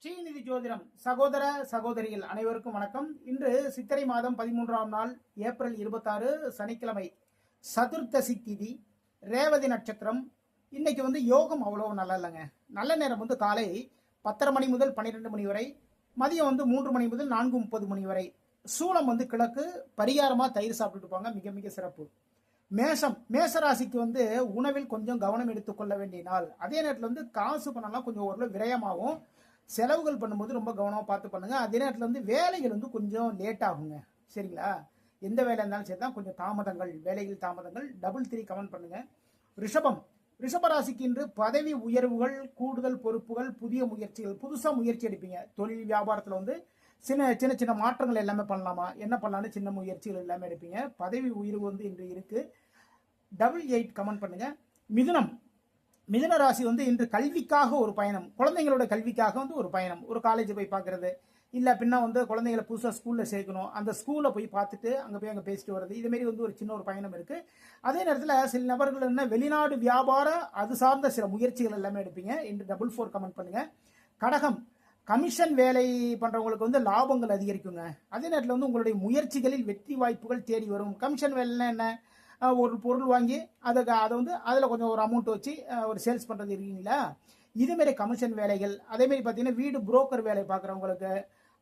ஸ்ரீநிதி ஜோதிடம் சகோதர சகோதரிகள் அனைவருக்கும் வணக்கம். இன்று சித்திரை மாதம் 13ஆம் நாள் ஏப்ரல் 26 சனிக்கிழமை, சதுர்த்தசி திதி, ரேவதி நட்சத்திரம். இன்னைக்கு யோகம் அவ்வளோ நல்லா இல்லைங்க. நல்ல நேரம் காலை 10:30 மணி முதல் 12 மணி வரை, மதியம் 3 மணி முதல் 4:30 மணி வரை. சூலம் கிழக்கு, பரிகாரமா தயிர் சாப்பிட்டுட்டு போங்க, மிக மிக சிறப்பு. மேசராசிக்கு உணவில் கொஞ்சம் கவனம் எடுத்துக்கொள்ள வேண்டிய நாள். அதே நேரத்தில் காசு பணம்லாம் கொஞ்சம் ஓரளவு விரயமாகும். செலவுகள் பண்ணும்போது ரொம்ப கவனமாக பார்த்து பண்ணுங்க. அதே நேரத்தில் வேலைகள் கொஞ்சம் லேட் ஆகுங்க. சரிங்களா? எந்த வேலை இருந்தாலும் சரி தான், கொஞ்சம் தாமதங்கள், வேலைகள் தாமதங்கள். 3 கமெண்ட் பண்ணுங்க. ரிஷபராசிக்கு இன்று பதவி உயர்வுகள், கூடுதல் பொறுப்புகள், புதிய முயற்சிகள், புதுசாக முயற்சி எடுப்பீங்க. தொழில் வியாபாரத்தில் சின்ன சின்ன மாற்றங்கள் எல்லாமே பண்ணலாமா, என்ன பண்ணலான்னு சின்ன முயற்சிகள் எல்லாமே எடுப்பீங்க. பதவி உயர்வு இன்று இருக்கு. 8 கமெண்ட் பண்ணுங்க. மிதுன ராசி இன்று கல்விக்காக ஒரு பயணம், குழந்தைங்களோட கல்விக்காக ஒரு பயணம், ஒரு காலேஜ் போய் பார்க்கறது, இல்லை பின்னா குழந்தைங்களை புதுசாக ஸ்கூலில் சேர்க்கணும், அந்த ஸ்கூலில் போய் பார்த்துட்டு அங்கே பேசிட்டு வர்றது, இதுமாரி ஒரு சின்ன ஒரு பயணம் இருக்குது. அதே நேரத்தில் சில நபர்கள் என்ன வெளிநாடு வியாபாரம் அது சார்ந்த சில முயற்சிகள் எல்லாமே எடுப்பீங்க. இன்று 4 கமெண்ட் பண்ணுங்க. கடகம், கமிஷன் வேலை பண்ணுறவங்களுக்கு லாபங்கள் அதிகரிக்குங்க. அதே நேரத்தில் உங்களுடைய முயற்சிகளில் வெற்றி வாய்ப்புகள் தேடி வரும். கமிஷன் வேலைன்னா என்ன, ஒரு பொருள் வாங்கி அதை அதில் கொஞ்சம் ஒரு அமௌண்ட் வச்சு ஒரு சேல்ஸ் பண்ணுறது இருக்கீங்களா, இதுமாரி கமிஷன் வேலைகள். அதேமாரி பார்த்தீங்கன்னா வீடு புரோக்கர் வேலை பார்க்குறவங்களுக்கு,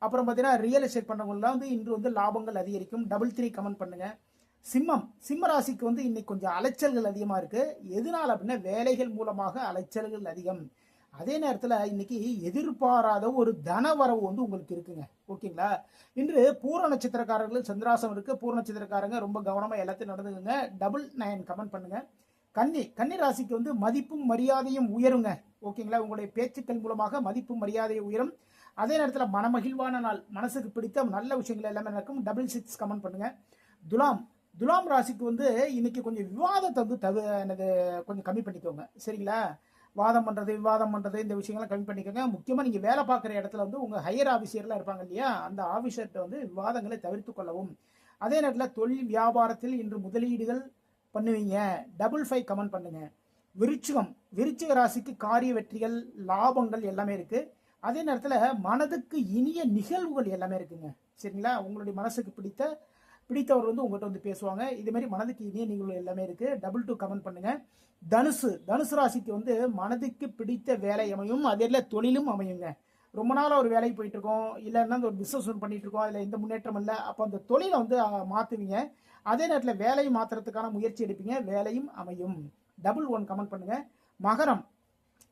அப்புறம் பார்த்தீங்கன்னா ரியல் எஸ்டேட் பண்ணுறவங்களாம் இன்று லாபங்கள் அதிகரிக்கும். 3 கமெண்ட் பண்ணுங்க. சிம்ம ராசிக்கு இன்னைக்கு கொஞ்சம் அலைச்சல்கள் அதிகமாக இருக்குது. எதனால் அப்படின்னா வேலைகள் மூலமாக அலைச்சல்கள் அதிகம். அதே நேரத்தில் இன்னைக்கு எதிர்பாராத ஒரு தனவரவு உங்களுக்கு இருக்குங்க. ஓகேங்களா? இன்று பூர்ண நட்சத்திரக்காரர்கள் சந்திராசம் இருக்கு. பூர்ண நட்சத்திரக்காரங்க ரொம்ப கவனமா எல்லாத்தையும் நடந்துக்குங்க. 9 கமெண்ட் பண்ணுங்க. கன்னி ராசிக்கு மதிப்பும் மரியாதையும் உயருங்க. ஓகேங்களா? உங்களுடைய பேச்சுக்கள் மூலமாக மதிப்பும் மரியாதையும் உயரும். அதே நேரத்தில் மனமகிழ்வான நாள், மனசுக்கு பிடித்த நல்ல விஷயங்கள் எல்லாமே நடக்கும். 6 கமெண்ட் பண்ணுங்க. துலாம் ராசிக்கு இன்னைக்கு கொஞ்சம் விவாதத்தை கொஞ்சம் கம்மி பண்ணிக்கோங்க. சரிங்களா? வாதம் பண்ணுறது, விவாதம் பண்ணுறது, இந்த விஷயங்கள்லாம் கம்மி பண்ணிக்கோங்க. முக்கியமாக நீங்கள் வேலை பார்க்குற இடத்துல உங்கள் ஹையர் ஆஃபீஸர்லாம் இருப்பாங்க இல்லையா, அந்த ஆஃபீஸர்கிட்ட விவாதங்களை தவிர்த்து கொள்ளவும். அதே நேரத்தில் தொழில் வியாபாரத்தில் இன்று முதலீடுகள் பண்ணுவீங்க. 5 கமெண்ட் பண்ணுங்க. விருச்சிக ராசிக்கு காரிய வெற்றிகள், லாபங்கள் எல்லாமே இருக்குது. அதே நேரத்தில் மனதுக்கு இனிய நிகழ்வுகள் எல்லாமே இருக்குங்க. சரிங்களா? உங்களுடைய மனசுக்கு பிடித்தவர் உங்கள்கிட்ட பேசுவாங்க. இது மாதிரி மனதுக்கு இனிய நிகழ்வு எல்லாமே இருக்கு. 2 கமெண்ட் பண்ணுங்க. தனுசு ராசிக்கு மனதுக்கு பிடித்த வேலை அமையும். அதே தொழிலும் அமையுங்க. ரொம்ப நாளாக ஒரு வேலைக்கு போயிட்டு இருக்கோம், இல்லைன்னா ஒரு பிஸ்னஸ் ஒன்று பண்ணிட்டு இருக்கோம், அதில் எந்த முன்னேற்றம் இல்லை, அப்போ அந்த தொழிலை மாற்றுவீங்க. அதே நேரத்தில் வேலையை மாற்றுறதுக்கான முயற்சி எடுப்பீங்க, வேலையும் அமையும். 1 கமெண்ட் பண்ணுங்க.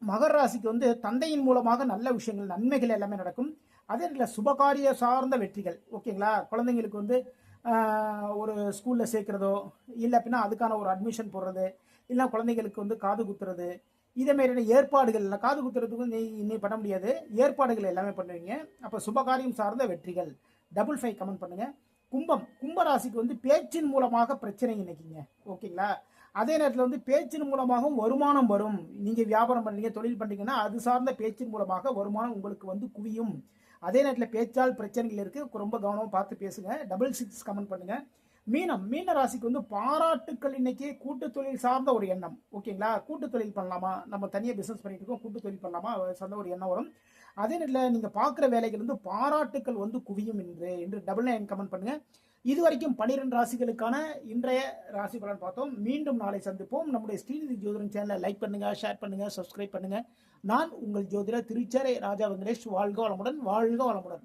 மகர ராசிக்கு தந்தையின் மூலமாக நல்ல விஷயங்கள், நன்மைகள் எல்லாமே நடக்கும். அதே நேரத்தில் சுபகாரிய சார்ந்த வெற்றிகள். ஓகேங்களா? குழந்தைங்களுக்கு ஒரு ஸ்கூலில் சேர்க்குறதோ, இல்லை அப்படின்னா அதுக்கான ஒரு அட்மிஷன் போடுறது, இல்லை குழந்தைங்களுக்கு காது குத்துறது, இதே மாதிரியான ஏற்பாடுகள். காது குத்துறதுக்கு நீ பண்ண முடியாது, ஏற்பாடுகள் எல்லாமே பண்ணுவீங்க. அப்போ சுபகாரியம் சார்ந்த வெற்றிகள். 5 கமெண்ட் பண்ணுங்க. கும்பராசிக்கு பேச்சின் மூலமாக பிரச்சனை நினைக்கிங்க. ஓகேங்களா? அதே நேரத்தில் பேச்சின் மூலமாகவும் வருமானம் வரும். நீங்கள் வியாபாரம் பண்ணுறீங்க, தொழில் பண்ணுறீங்கன்னா அது சார்ந்த பேச்சின் மூலமாக வருமானம் உங்களுக்கு குவியும். அதே நேரத்தில் பேச்சால் பிரச்சனைகள் இருக்குது, ரொம்ப கவனமாக பார்த்து பேசுங்க. 6 கமெண்ட் பண்ணுங்க. மீன ராசிக்கு பாராட்டுக்கள். இன்னைக்கு கூட்டு தொழில் சார்ந்த ஒரு எண்ணம். ஓகேங்களா? கூட்டு தொழில் பண்ணலாமா, நம்ம தனியாக பிஸ்னஸ் பண்ணிட்டு இருக்கோம், கூட்டு தொழில் பண்ணலாமா சார்ந்த ஒரு எண்ணம் வரும். அதே நேரத்தில் நீங்கள் பார்க்குற வேலைகள் பாராட்டுக்கள் குவியும். என்று 9 கமெண்ட் பண்ணுங்க. இதுவரைக்கும் 12 ராசிகளுக்கான இன்றைய ராசி பலன் பார்த்தோம். மீண்டும் நாளை சந்திப்போம். நம்முடைய ஸ்ரீநிதி ஜோதிடம் சேனலை லைக் பண்ணுங்க, ஷேர் பண்ணுங்க, சப்ஸ்கிரைப் பண்ணுங்க. நான் உங்கள் ஜோதிடர் திருச்சேரை ராஜா வெங்கடேஷ். வாழ்க வளமுடன், வாழ்க வளமுடன்.